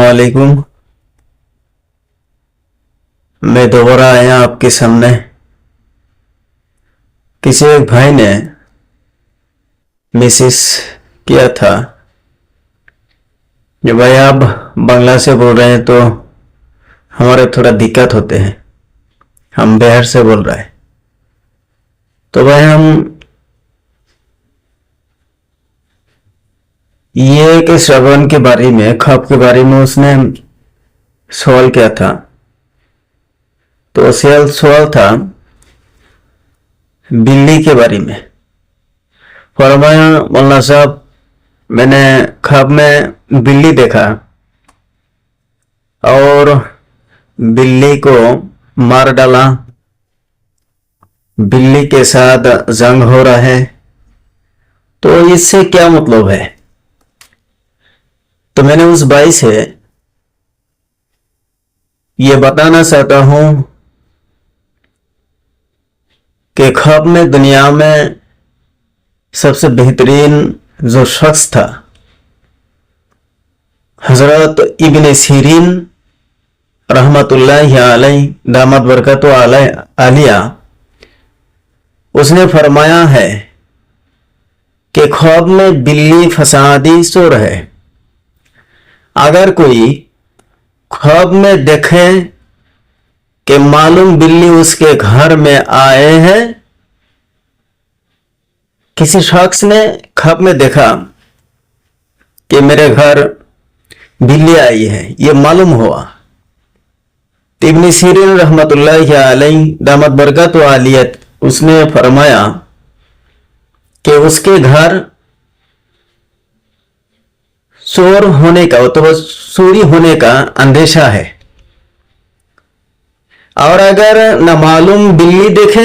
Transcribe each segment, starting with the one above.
अस्सलामुअलैकुम। मैं दोबारा आया आपके सामने। किसी एक भाई ने मैसेज किया था कि भाई आप बांग्ला से बोल रहे हैं तो हमारे थोड़ा दिक्कत होते हैं, हम बिहार से बोल रहे हैं। तो भाई हम ये कि श्रवण के बारे में, ख्वाब के बारे में उसने सवाल किया था। तो सवाल था बिल्ली के बारे में। फरमाया मौलाना साहब, मैंने ख्वाब में बिल्ली देखा और बिल्ली को मार डाला, बिल्ली के साथ जंग हो रहा है, तो इससे क्या मतलब है? तो मैंने उस भाई से ये बताना चाहता हूं कि ख्वाब में दुनिया में सबसे बेहतरीन जो शख्स था, हजरत इब्न सीरीन रहमतुल्लाहि अलैह दामत बरकतो आलिया, उसने फरमाया है कि ख्वाब में बिल्ली फसादी सो रहे। अगर कोई ख्वाब में देखे कि मालूम बिल्ली उसके घर में आए हैं, किसी शख्स ने ख्वाब में देखा कि मेरे घर बिल्ली आई है, ये मालूम हुआ, तो इब्न सीरीन रहमतुल्लाहि अलैह दामत बरकतो आलिया उसने फरमाया कि उसके घर चोर होने का, तो चोरी होने का अंदेशा है। और अगर नामालूम बिल्ली देखे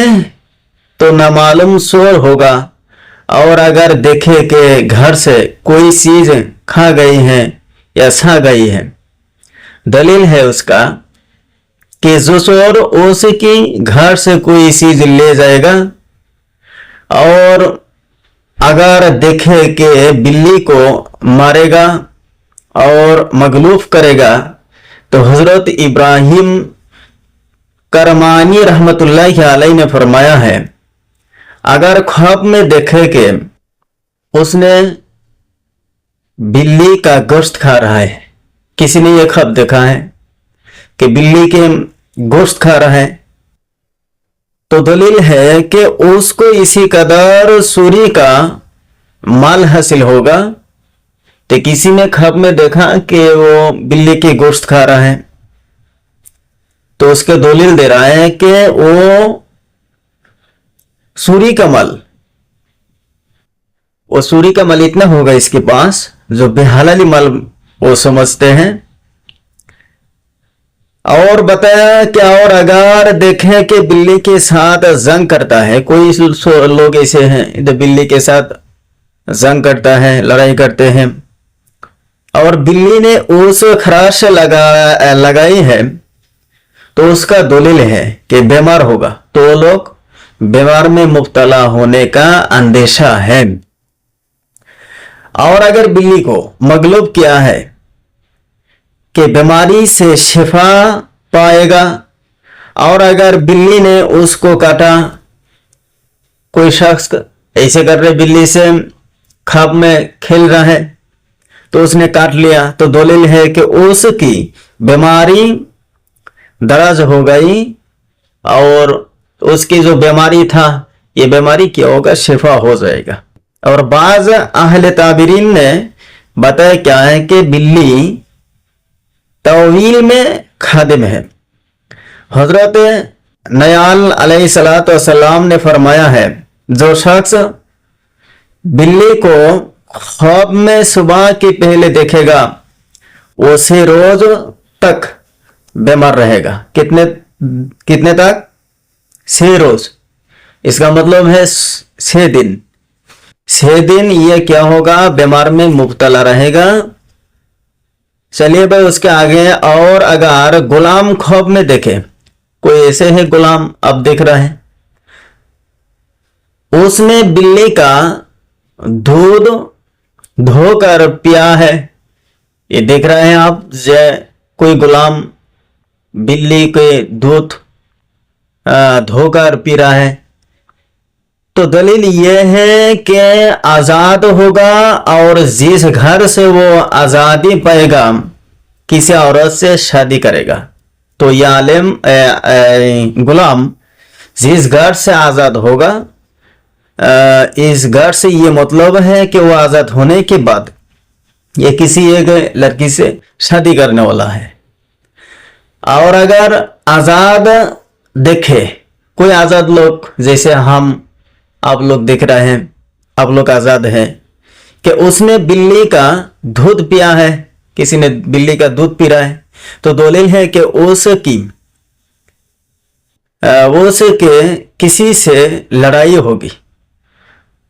तो नामालूम चोर होगा, और अगर देखे कि घर से कोई चीज खा गई है या छा गई है, दलील है उसका कि जो चोर उसकी घर से कोई चीज ले जाएगा, और अगर देखे कि बिल्ली को मारेगा और मगलूफ करेगा, तो हजरत इब्राहिम करमानी रहमतुल्लाहि अलैह ने फरमाया है, अगर ख्वाब में देखे कि उसने बिल्ली का गोश्त खा रहा है, किसी ने यह ख्वाब देखा है कि बिल्ली के गोश्त खा रहा है, तो दलील है कि उसको इसी कदर चोरी का माल हासिल होगा। तो किसी ने ख्वाब में देखा कि वो बिल्ली के गोश्त खा रहा है, तो उसके दलील दे रहा है कि वो चोरी का माल, वो चोरी का माल इतना होगा इसके पास जो बेहलाली माल वो समझते हैं। और बताया कि और अगर देखें कि बिल्ली के साथ जंग करता है, कोई लोग ऐसे हैं जो बिल्ली के साथ जंग करता है, लड़ाई करते हैं, और बिल्ली ने उस खराश लगाई है, तो उसका दलील है कि बीमार होगा, तो वो लोग बीमार में मुब्तला होने का अंदेशा है। और अगर बिल्ली को मगलूब किया है कि बीमारी से शिफा पाएगा, और अगर बिल्ली ने उसको काटा, कोई शख्स ऐसे कर रहे बिल्ली से ख्वाब में खेल रहा है, तो उसने काट लिया, तो दलील है कि उसकी बीमारी दराज हो गई, और उसकी जो बीमारी था ये बीमारी क्या होगा, शिफा हो जाएगा। और बाज अहले ताबरीन ने बताया क्या है कि बिल्ली तवील में खादिम है। हजरत नयाल अलैहिस्सलातु वस्सलाम ने फरमाया है, जो शख्स बिल्ली को ख्वाब में सुबह के पहले देखेगा, वो से रोज तक बीमार रहेगा। कितने तक? 6 रोज। इसका मतलब है 6 दिन। 6 दिन ये क्या होगा, बीमार में मुब्तला रहेगा। चलिए भाई उसके आगे, और अगर गुलाम ख्वाब में देखे, कोई ऐसे है गुलाम अब देख रहा है, उसने बिल्ली का दूध धोकर पिया है, ये देख रहे हैं आप, कोई गुलाम बिल्ली के दूध धोकर पी रहा है। तो दलील ये है कि आज़ाद होगा, और जिस घर से वो आज़ादी पाएगा किसी औरत से शादी करेगा। तो ये आलिम गुलाम जिस घर से आज़ाद होगा, इस घर से ये मतलब है कि वो आज़ाद होने के बाद ये किसी एक लड़की से शादी करने वाला है। और अगर आज़ाद देखे कोई आज़ाद लोग, जैसे आप लोग देख रहे हैं, आप लोग आज़ाद हैं, कि उसने बिल्ली का दूध पिया है, किसी ने बिल्ली का दूध पी रहा है, तो दलील है कि उसके किसी से लड़ाई होगी।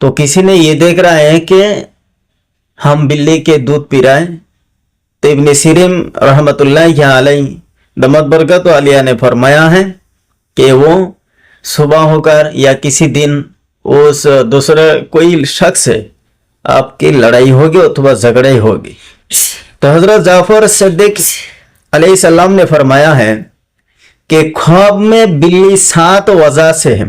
तो किसी ने ये देख रहा है कि हम बिल्ली के दूध पी रहे हैं, तो इब्न सीरीन रहमतुल्लाह अलैह दमत बरकत आलिया ने फरमाया है कि वो सुबह होकर या किसी दिन उस दूसरे कोई शख्स से आपकी लड़ाई होगी अथवा झगड़े होगी। तो हजरत जाफर सिद्दीक अलैहिस्सलाम ने फरमाया है कि ख्वाब में बिल्ली 7 वजह से है,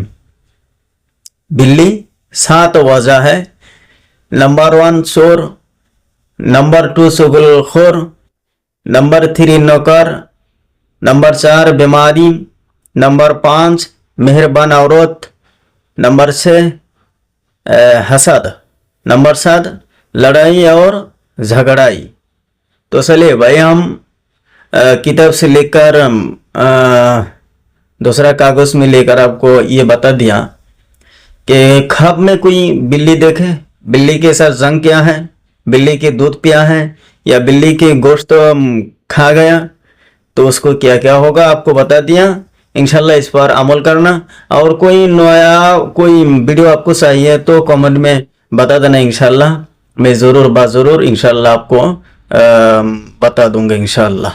बिल्ली 7 वजह है। नंबर 1 चोर, नंबर 2 चुगलखोर, नंबर 3 नौकर, नंबर 4 बीमारी, नंबर 5 मेहरबान औरत, नंबर 6 हसद, नंबर 7 लड़ाई और झगड़ाई। तो चलिए भाई, हम किताब से लेकर दूसरा कागज में लेकर आपको ये बता दिया कि ख्वाब में कोई बिल्ली देखे, बिल्ली के साथ जंग किया है, बिल्ली के दूध पिया है, या बिल्ली के गोश्त खा गया, तो उसको क्या क्या होगा आपको बता दिया। इंशाल्लाह इस पर अमल करना। और कोई नया कोई वीडियो आपको चाहिए तो कमेंट में बता देना, इंशाल्लाह मैं ज़रूर इंशाल्लाह आपको बता दूंगा इंशाल्लाह।